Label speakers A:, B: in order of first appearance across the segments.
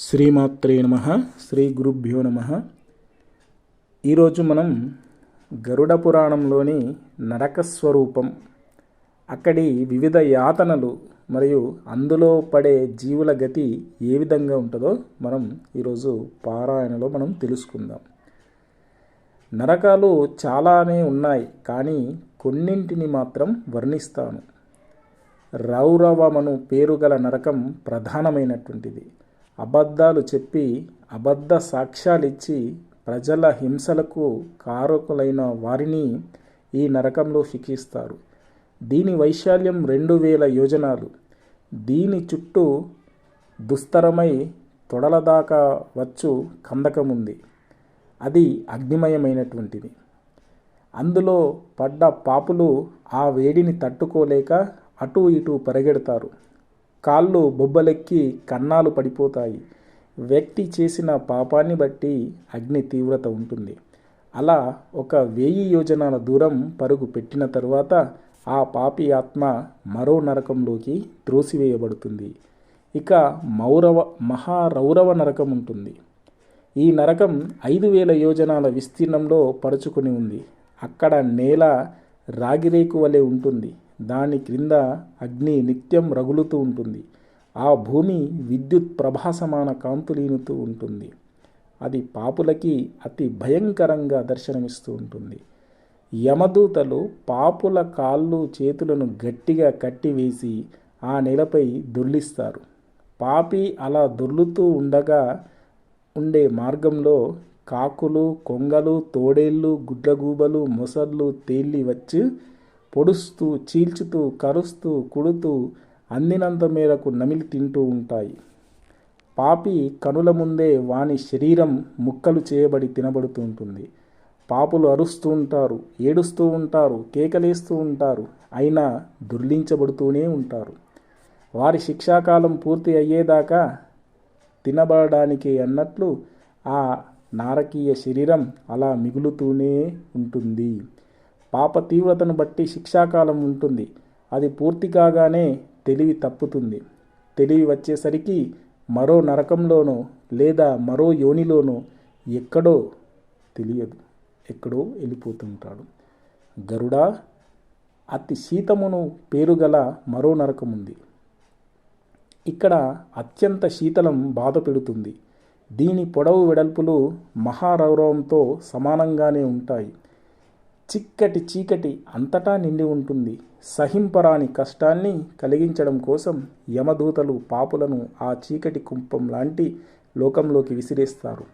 A: శ్రీమాత్రే నమః. శ్రీ గురుభ్యో నమః. ఈరోజు మనం గరుడ పురాణంలోని నరకస్వరూపం, అక్కడి వివిధ యాతనలు మరియు అందులో పడే జీవుల గతి ఏ విధంగా ఉంటుందో మనం ఈరోజు పారాయణలో మనం తెలుసుకుందాం. నరకాలు చాలానే ఉన్నాయి, కానీ కొన్నింటిని మాత్రం వర్ణిస్తాను. రౌరవమను పేరు గల నరకం ప్రధానమైనటువంటిది. అబద్ధాలు చెప్పి అబద్ధ సాక్ష్యాలిచ్చి ప్రజల హింసలకు కారకులైన వారిని ఈ నరకంలో శిక్షిస్తారు. దీని వైశాల్యం 2000 యోజనాలు. దీని చుట్టూ దుస్తరమై తొడల దాకా వచ్చు కందకం ఉంది. అది అగ్నిమయమైనటువంటిది. అందులో పడ్డ పాపులు ఆ వేడిని తట్టుకోలేక అటూ ఇటూ పరిగెడతారు. కాళ్ళు బొబ్బలెక్కి కన్నాలు పడిపోతాయి. వ్యక్తి చేసిన పాపాన్ని బట్టి అగ్ని తీవ్రత ఉంటుంది. అలా 1000 యోజనాల దూరం పరుగు పెట్టిన తరువాత ఆ పాపి ఆత్మ మరో నరకంలోకి త్రోసివేయబడుతుంది. ఇక మహారౌరవ నరకం ఉంటుంది. ఈ నరకం 5000 యోజనాల విస్తీర్ణంలో పరుచుకుని ఉంది. అక్కడ నేల రాగిరేకు వలె ఉంటుంది. దాని క్రింద అగ్ని నిత్యం రగులుతూ ఉంటుంది. ఆ భూమి విద్యుత్ ప్రభాసమాన కాంతులీనుతూ ఉంటుంది. అది పాపులకి అతి భయంకరంగా దర్శనమిస్తూ ఉంటుంది. యమదూతలు పాపుల కాళ్ళు చేతులను గట్టిగా కట్టివేసి ఆ నేలపై దొర్లిస్తారు. పాపి అలా దొర్లుతూ ఉండగా ఉండే మార్గంలో కాకులు, కొంగలు, తోడేళ్ళు, గుడ్లగూబలు, మొసళ్ళు, తేళ్ళి వచ్చి పొడుస్తూ, చీల్చుతూ, కరుస్తూ, కుడుతూ అందినంత మేరకు నమిలి తింటూ ఉంటాయి. పాపి కనుల ముందే వాని శరీరం ముక్కలు చేయబడి తినబడుతూ ఉంటుంది. పాపులు అరుస్తూ ఉంటారు, ఏడుస్తూ ఉంటారు, కేకలేస్తూ ఉంటారు. అయినా దుర్లించబడుతూనే ఉంటారు. వారి శిక్షాకాలం పూర్తి అయ్యేదాకా తినబడడానికి అన్నట్లు ఆ నారకీయ శరీరం అలా మిగులుతూనే ఉంటుంది. పాప తీవ్రతను బట్టి శిక్షాకాలం ఉంటుంది. అది పూర్తి కాగానే తెలివి తప్పుతుంది. తెలివి వచ్చేసరికి మరో నరకంలోనో లేదా మరో యోనిలోనో ఎక్కడో తెలియదు, ఎక్కడో వెళ్ళిపోతుంటాడు. గరుడ, అతి శీతమును పేరుగల మరో నరకం ఉంది. ఇక్కడ అత్యంత శీతలం బాధ పెడుతుంది. దీని పొడవు వెడల్పులు మహారౌరవంతో సమానంగానే ఉంటాయి. చిక్కటి చీకటి అంతటా నిండి ఉంటుంది. సహింపరాని కష్టాన్ని కలిగించడం కోసం యమదూతలు పాపులను ఆ చీకటి కుంపం లాంటి లోకంలోకి విసిరేస్తారు.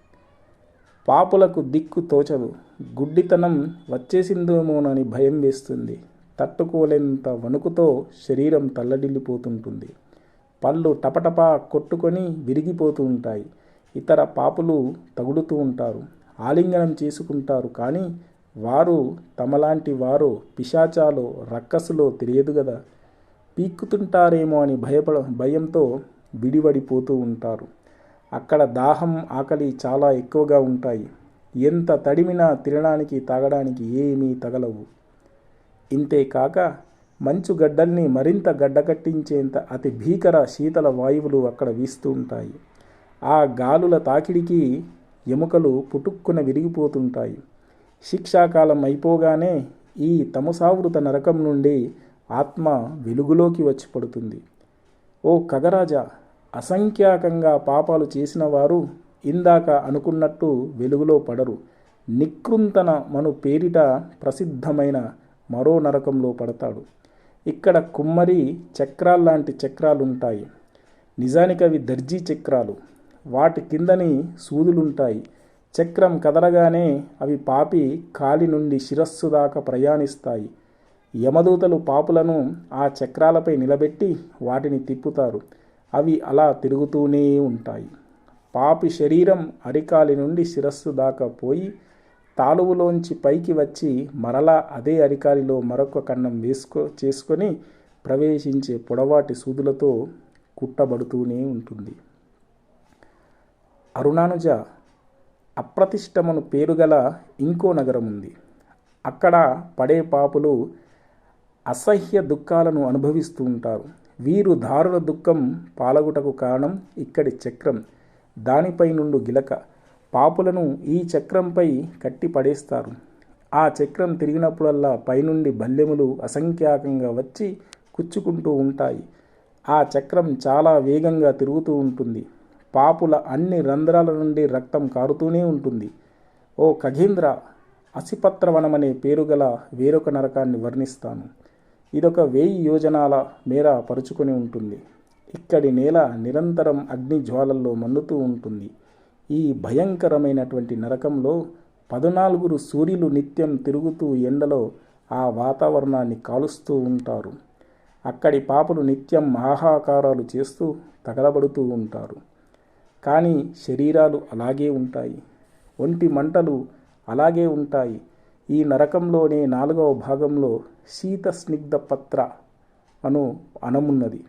A: పాపులకు దిక్కు తోచదు. గుడ్డితనం వచ్చేసిందేమోనని భయం వేస్తుంది. తట్టుకోలేంత వణుకుతో శరీరం తల్లడిల్లిపోతుంటుంది. పళ్ళు టపటపా కొట్టుకొని విరిగిపోతూ ఉంటాయి. ఇతర పాపులు తగులుతూ ఉంటారు, ఆలింగనం చేసుకుంటారు. కానీ వారు తమలాంటి వారో పిశాచాలో రక్కసులో తెలియదు కదా. పీక్కుతుంటారేమో అని భయంతో విడివడిపోతూ ఉంటారు. అక్కడ దాహం, ఆకలి చాలా ఎక్కువగా ఉంటాయి. ఎంత తడిమినా తినడానికి తాగడానికి ఏమీ తగలవు. ఇంతేకాక మంచు గడ్డల్ని మరింత గడ్డకట్టించేంత అతి భీకర శీతల వాయువులు అక్కడ వీస్తూ ఉంటాయి. ఆ గాలుల తాకిడికి ఎముకలు పుటుక్కున విరిగిపోతుంటాయి. శిక్షాకాలం అయిపోగానే ఈ తమసావృత నరకం నుండి ఆత్మ వెలుగులోకి వచ్చి పడుతుంది. ఓ ఖగరాజా, అసంఖ్యాకంగా పాపాలు చేసిన వారు ఇందాక అనుకున్నట్టు వెలుగులో పడరు. నికృంతన మను పేరిట ప్రసిద్ధమైన మరో నరకంలో పడతాడు. ఇక్కడ కుమ్మరి చక్రాల్లాంటి చక్రాలుంటాయి. నిజానికి అవి దర్జీ చక్రాలు. వాటి కిందని సూదులుంటాయి. చక్రం కదలగానే అవి పాపి కాలి నుండి శిరస్సు దాకా ప్రయాణిస్తాయి. యమదూతలు పాపులను ఆ చక్రాలపై నిలబెట్టి వాటిని తిప్పుతారు. అవి అలా తిరుగుతూనే ఉంటాయి. పాపి శరీరం అరికాలి నుండి శిరస్సు దాకా పోయి తాలువులోంచి పైకి వచ్చి మరలా అదే అరికాలిలో మరొక కన్నం చేసుకొని ప్రవేశించే పొడవాటి సూదులతో కుట్టబడుతూనే ఉంటుంది. అరుణానుజ, అప్రతిష్టమను పేరుగల ఇంకో నగరం ఉంది. అక్కడ పడే పాపులు అసహ్య దుఃఖాలను అనుభవిస్తూ ఉంటారు. వీరు దారుణ దుఃఖం పాలగుటకు కారణం ఇక్కడి చక్రం. దానిపై నుండి గిలక. పాపులను ఈ చక్రంపై కట్టి పడేస్తారు. ఆ చక్రం తిరిగినప్పుడల్లా పైనుండి బల్లెములు అసంఖ్యాకంగా వచ్చి కుచ్చుకుంటూ ఉంటాయి. ఆ చక్రం చాలా వేగంగా తిరుగుతూ ఉంటుంది. పాపుల అన్ని రంధ్రాల నుండి రక్తం కారుతూనే ఉంటుంది. ఓ ఖగేంద్ర, అసిపత్రవనమనే పేరుగల వేరొక నరకాన్ని వర్ణిస్తాను. ఇదొక 1000 యోజనాల మేర పరుచుకొని ఉంటుంది. ఇక్కడి నేల నిరంతరం అగ్ని జ్వాలల్లో మండుతూ ఉంటుంది. ఈ భయంకరమైనటువంటి నరకంలో 14 సూర్యులు నిత్యం తిరుగుతూ ఎండలో ఆ వాతావరణాన్ని కాలుస్తూ ఉంటారు. అక్కడి పాపులు నిత్యం ఆహాకారాలు చేస్తూ తగలబడుతూ ఉంటారు. కానీ శరీరాలు అలాగే ఉంటాయి. ఒంటి మంటలు అలాగే ఉంటాయి. ఈ నరకంలోనే 4వ భాగంలో శీత స్నిగ్ధ పత్ర అనమున్నది.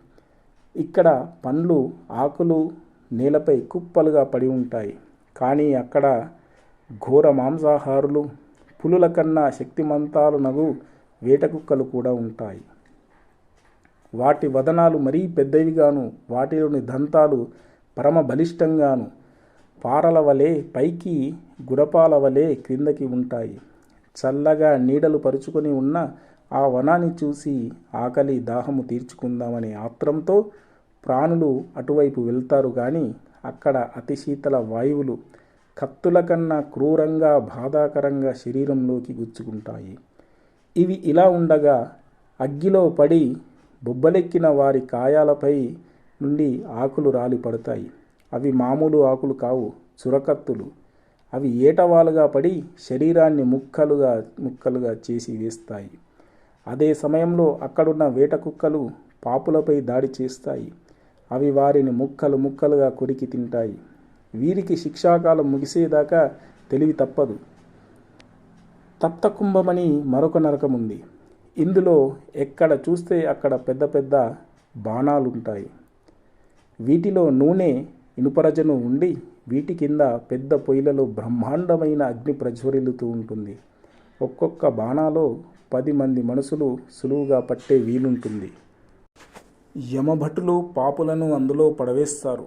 A: ఇక్కడ పండ్లు, ఆకులు నేలపై కుప్పలుగా పడి ఉంటాయి. కానీ అక్కడ ఘోర మాంసాహారులు, పులుల కన్నా శక్తిమంతాలునగు వేటకుక్కలు కూడా ఉంటాయి. వాటి వదనాలు మరీ పెద్దవిగాను, వాటిలోని దంతాలు పరమ బలిష్టంగాను, పారల వలె పైకి, గుడపాల వలె క్రిందకి ఉంటాయి. చల్లగా నీడలు పరుచుకొని ఉన్న ఆ వనాన్ని చూసి ఆకలి దాహము తీర్చుకుందామనే ఆత్రంతో ప్రాణులు అటువైపు వెళ్తారు. కానీ అక్కడ అతి శీతల వాయువులు కత్తుల కన్నా క్రూరంగా, బాధాకరంగా శరీరంలోకి గుచ్చుకుంటాయి. ఇవి ఇలా ఉండగా అగ్గిలో పడి బొబ్బలెక్కిన వారి కాయాలపై నుండి ఆకులు రాలి పడతాయి. అవి మామూలు ఆకులు కావు, చురకత్తులు. అవి ఏటవాలుగా పడి శరీరాన్ని ముక్కలుగా చేసి వేస్తాయి. అదే సమయంలో అక్కడున్న వేటకుక్కలు పాపులపై దాడి చేస్తాయి. అవి వారిని ముక్కలుగా కొరికి తింటాయి. వీరికి శిక్షాకాలం ముగిసేదాకా తెలివి తప్పదు. తప్తకుంభమని మరొక నరకం ఉంది. ఇందులో ఎక్కడ చూస్తే అక్కడ పెద్ద పెద్ద బాణాలుంటాయి. వీటిలో నూనె, ఇనుపరజను ఉండి వీటి కింద పెద్ద పొయ్యిలలో బ్రహ్మాండమైన అగ్ని ప్రజ్వరిల్లుతూ ఉంటుంది. ఒక్కొక్క బాణాలో 10 మంది మనుషులు సులువుగా పట్టే వీలుంటుంది. యమభటులు పాపులను అందులో పడవేస్తారు.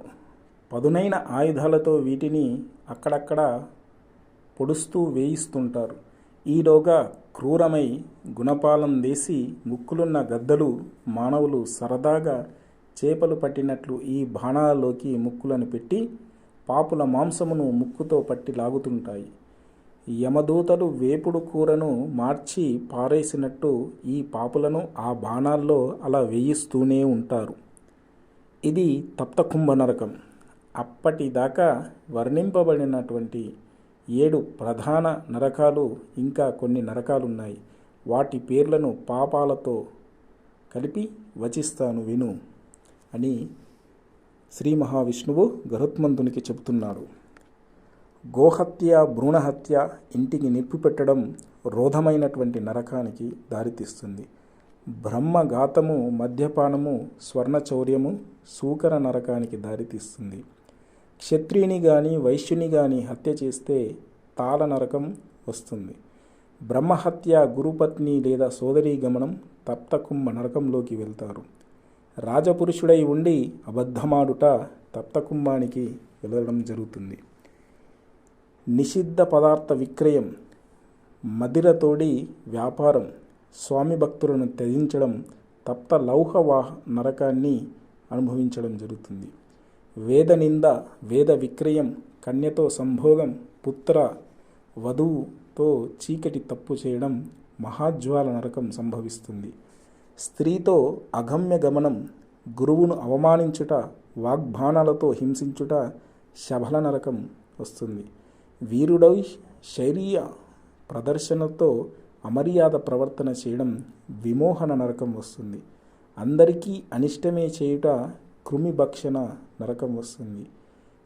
A: పదునైన ఆయుధాలతో వీటిని అక్కడక్కడ పొడుస్తూ వేయిస్తుంటారు. ఈలోగా క్రూరమై గుణపాలం వేసి ముక్కులున్న గద్దలు మానవులు సరదాగా చేపలు పట్టినట్లు ఈ బాణాలలోకి ముక్కులను పెట్టి పాపుల మాంసమును ముక్కుతో పట్టి లాగుతుంటాయి. యమదూతలు వేపుడు కూరను మార్చి పారేసినట్టు ఈ పాపులను ఆ బాణాల్లో అలా వేయిస్తూనే ఉంటారు. ఇది తప్తకుంభ నరకం. అప్పటిదాకా వర్ణింపబడినటువంటి 7 ప్రధాన నరకాలు, ఇంకా కొన్ని నరకాలున్నాయి. వాటి పేర్లను పాపాలతో కలిపి వచిస్తాను విను అని శ్రీ మహావిష్ణువు గరుత్మంతునికి చెబుతున్నాడు. గోహత్య, భ్రూణహత్య, ఇంటికి నిప్పు పెట్టడం రోధమైనటువంటి నరకానికి దారితీస్తుంది. బ్రహ్మఘాతము, మద్యపానము, స్వర్ణచౌర్యము సూకర నరకానికి దారితీస్తుంది. క్షత్రియుని గాని వైశ్యుని గాని హత్య చేస్తే తాళ నరకం వస్తుంది. బ్రహ్మహత్య, గురుపత్ని లేదా సోదరీ గమనం తప్తకుంభ నరకంలోకి వెళ్తారు. రాజపురుషుడై ఉండి అబద్ధమాడుట తప్తకుంభానికి వెళ్ళడం జరుగుతుంది. నిషిద్ధ పదార్థ విక్రయం, మదిరతోడి వ్యాపారం, స్వామి భక్తులను త్యజించడం తప్త లౌహ నరకాన్ని అనుభవించడం జరుగుతుంది. వేద నింద, వేద విక్రయం, కన్యతో సంభోగం, పుత్ర వధువుతో చీకటి తప్పు చేయడం మహాజ్వాల నరకం సంభవిస్తుంది. స్త్రీతో అగమ్య గమనం, గురువును అవమానించుట, వాగ్బాణాలతో హింసించుట శబల నరకం వస్తుంది. వీరుడై శౌర్య ప్రదర్శనతో అమర్యాద ప్రవర్తన చేయడం విమోహన నరకం వస్తుంది. అందరికీ అనిష్టమే చేయుట కృమిభక్షణ నరకం వస్తుంది.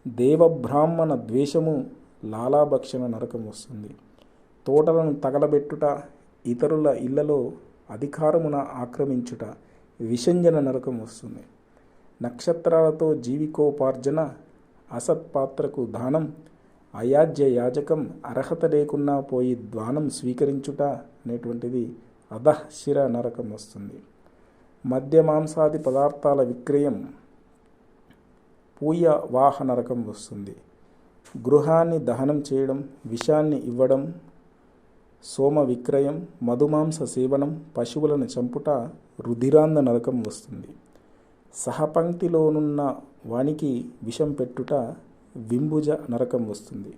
A: దేవబ్రాహ్మణ ద్వేషము లాలాభక్షణ నరకం వస్తుంది. తోటలను తగలబెట్టుట, ఇతరుల ఇళ్లలో అధికారమున ఆక్రమించుట విషంజన నరకం వస్తుంది. నక్షత్రాలతో జీవికోపార్జన, అసత్పాత్రకు దానం, అయాజ్య యాజకం, అర్హత లేకున్నా పోయి ద్వానం స్వీకరించుట అనేటువంటిది అధశిర నరకం వస్తుంది. మద్య మాంసాది పదార్థాల విక్రయం, పూయవాహ నరకం వస్తుంది. గృహాన్ని దహనం చేయడం, విషాన్ని ఇవ్వడం, సోమ విక్రయం, మధుమాంస సేవనం, పశువులను చంపుట రుధిరాంధ నరకం వస్తుంది. సహపంక్తిలోనున్న వానికి విషం పెట్టుట వింభుజ నరకం వస్తుంది.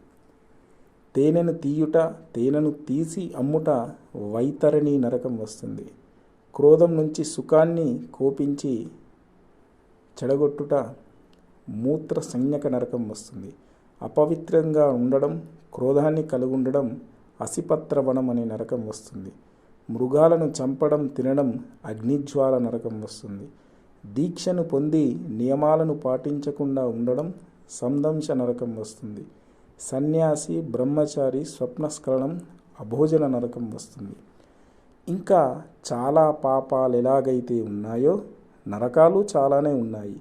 A: తేనెను తీయుట, తేనెను తీసి అమ్ముట వైతరణి నరకం వస్తుంది. క్రోధం నుంచి సుఖాన్ని కోపించి చెడగొట్టుట మూత్ర సంజ్ఞక నరకం వస్తుంది. అపవిత్రంగా ఉండడం, క్రోధాన్ని కలిగి ఉండడం అసిపత్రవనం అనే నరకం వస్తుంది. మృగాలను చంపడం, తినడం అగ్నిజ్వాల నరకం వస్తుంది. దీక్షను పొంది నియమాలను పాటించకుండా ఉండడం సందంశ నరకం వస్తుంది. సన్యాసి, బ్రహ్మచారి స్వప్నస్ఖలనం అభోజన నరకం వస్తుంది. ఇంకా చాలా పాపాలు ఎలాగైతే ఉన్నాయో నరకాలు చాలానే ఉన్నాయి.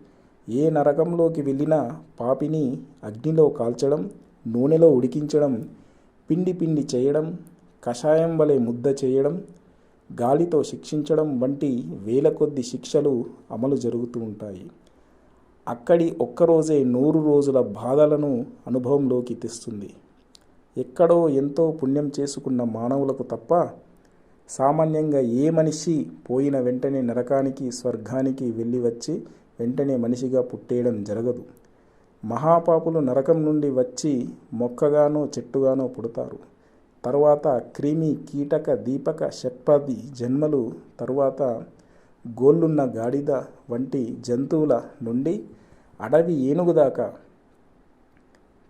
A: ఏ నరకంలోకి వెళ్ళినా పాపిని అగ్నిలో కాల్చడం, నూనెలో ఉడికించడం, పిండి పిండి చేయడం, కషాయం వలె ముద్ద చేయడం, గాలితో శిక్షించడం వంటి వేల కొద్ది శిక్షలు అమలు జరుగుతూ ఉంటాయి. అక్కడి ఒక్కరోజే 100 రోజుల బాధలను అనుభవంలోకి తెస్తుంది. ఎక్కడో ఎంతో పుణ్యం చేసుకున్న మానవులకు తప్ప సామాన్యంగా ఏ మనిషి పోయిన వెంటనే నరకానికి, స్వర్గానికి వెళ్ళి వచ్చి వెంటనే మనిషిగా పుట్టేయడం జరగదు. మహాపాపులు నరకం నుండి వచ్చి మొక్కగానో చెట్టుగానో పుడతారు. తరువాత క్రిమి, కీటక, దీపక, షట్పది జన్మలు తరువాత గోళ్ళున్న గాడిద వంటి జంతువుల నుండి అడవి ఏనుగు దాకా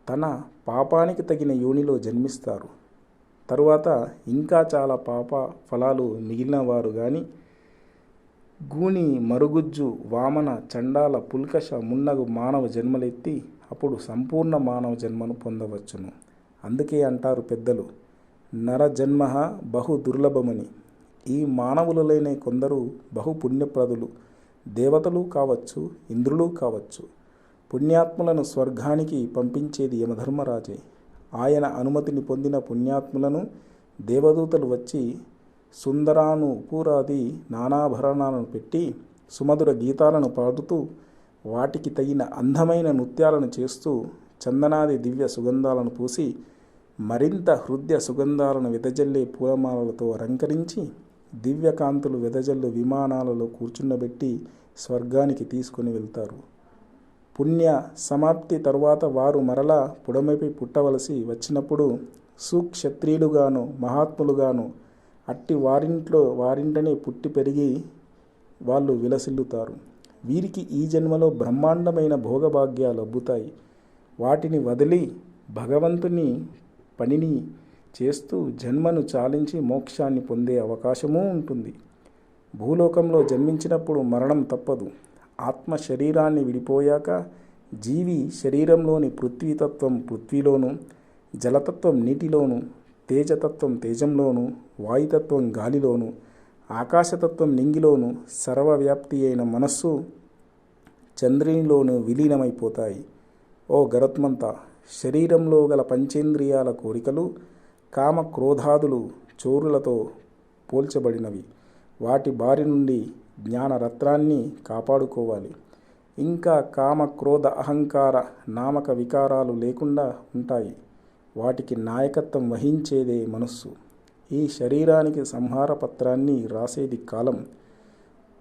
A: తన పాపానికి తగిన యోనిలో జన్మిస్తారు. తరువాత ఇంకా చాలా పాప ఫలాలు మిగిలిన వారు కానీ గూని, మరుగుజ్జు, వామన, చండాల, పుల్కష, మున్నగు మానవ జన్మలెత్తి అప్పుడు సంపూర్ణ మానవ జన్మను పొందవచ్చును. అందుకే అంటారు పెద్దలు, నరజన్మ బహు దుర్లభమని. ఈ మానవులలోనే కొందరు బహుపుణ్యప్రదులు, దేవతలు కావచ్చు, ఇంద్రులు కావచ్చు. పుణ్యాత్ములను స్వర్గానికి పంపించేది యమధర్మరాజే. ఆయన అనుమతిని పొందిన పుణ్యాత్ములను దేవదూతలు వచ్చి సుందరానుపూరాది నానాభరణాలను పెట్టి సుమధుర గీతాలను పాడుతూ వాటికి తగిన అందమైన నృత్యాలను చేస్తూ చందనాది దివ్య సుగంధాలను పూసి మరింత హృదయ సుగంధాలను వెదజల్లే పూలమాలలతో అలంకరించి దివ్యకాంతులు వెదజల్లు విమానాలలో కూర్చుండబెట్టి స్వర్గానికి తీసుకుని వెళ్తారు. పుణ్య సమాప్తి తరువాత వారు మరలా పుడమిపై పుట్టవలసి వచ్చినప్పుడు సుక్షత్రియులుగాను మహాత్ములుగాను అట్టి వారింటనే పుట్టి పెరిగి వాళ్ళు విలసిల్లుతారు. వీరికి ఈ జన్మలో బ్రహ్మాండమైన భోగభాగ్యాలు అబ్బుతాయి. వాటిని వదిలి భగవంతుని పనిని చేస్తూ జన్మను చాలించి మోక్షాన్ని పొందే అవకాశమూ ఉంటుంది. భూలోకంలో జన్మించినప్పుడు మరణం తప్పదు. ఆత్మ శరీరాన్ని విడిపోయాక జీవి శరీరంలోని పృథ్వీతత్వం పృథ్వీలోను, జలతత్వం నీటిలోను, తేజతత్వం తేజంలోను, వాయుతత్వం గాలిలోను, ఆకాశతత్వం నింగిలోను, సర్వవ్యాప్తి అయిన మనస్సు చంద్రునిలోను విలీనమైపోతాయి. ఓ గరుత్మంత, శరీరంలో గల పంచేంద్రియాల కోరికలు కామ క్రోధాదులు చోరులతో పోల్చబడినవి. వాటి బారి నుండి జ్ఞానరత్నాన్ని కాపాడుకోవాలి. ఇంకా కామ క్రోధ అహంకార నామక వికారాలు లేకుండా ఉంటాయి. వాటికి నాయకత్వం వహించేదే మనస్సు. ఈ శరీరానికి సంహార పత్రాన్ని రాసేది కాలం.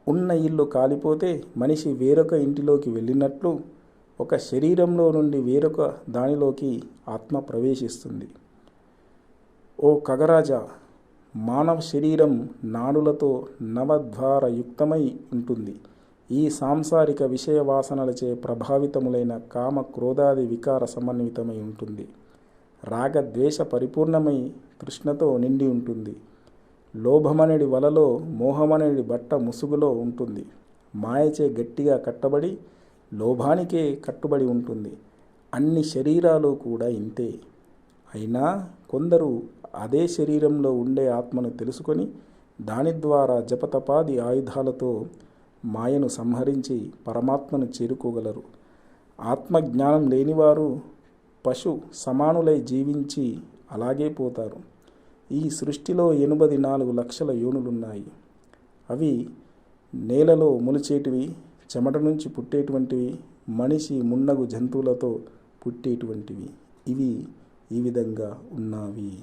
A: ఉన్న ఇల్లు కాలిపోతే మనిషి వేరొక ఇంటిలోకి వెళ్ళినట్లు ఒక శరీరంలో నుండి వేరొక దానిలోకి ఆత్మ ప్రవేశిస్తుంది. ఓ ఖగరాజా, మానవ శరీరం నాడులతో నవద్వారయుక్తమై ఉంటుంది. ఈ సాంసారిక విషయ వాసనలచే ప్రభావితములైన కామ క్రోధాది వికార సమన్వితమై ఉంటుంది. రాగద్వేష పరిపూర్ణమై తృష్ణతో నిండి ఉంటుంది. లోభమనేది వలలో, మోహమనేది బట్ట ముసుగులో ఉంటుంది. మాయచే గట్టిగా కట్టబడి లోభానికే కట్టుబడి ఉంటుంది. అన్ని శరీరాలు కూడా ఇంతే. అయినా కొందరు అదే శరీరంలో ఉండే ఆత్మను తెలుసుకొని దాని ద్వారా జపతపాది ఆయుధాలతో మాయను సంహరించి పరమాత్మను చేరుకోగలరు. ఆత్మజ్ఞానం లేనివారు పశు సమానులై జీవించి అలాగే పోతారు. ఈ సృష్టిలో 84 లక్షల యోనులున్నాయి. అవి నేలలో మొలిచేటివి, చెమట నుంచి పుట్టేటువంటివి, మనిషి మున్నగు జంతువులతో పుట్టేటువంటివి. ఇవి ఈ విధంగా ఉన్నవి.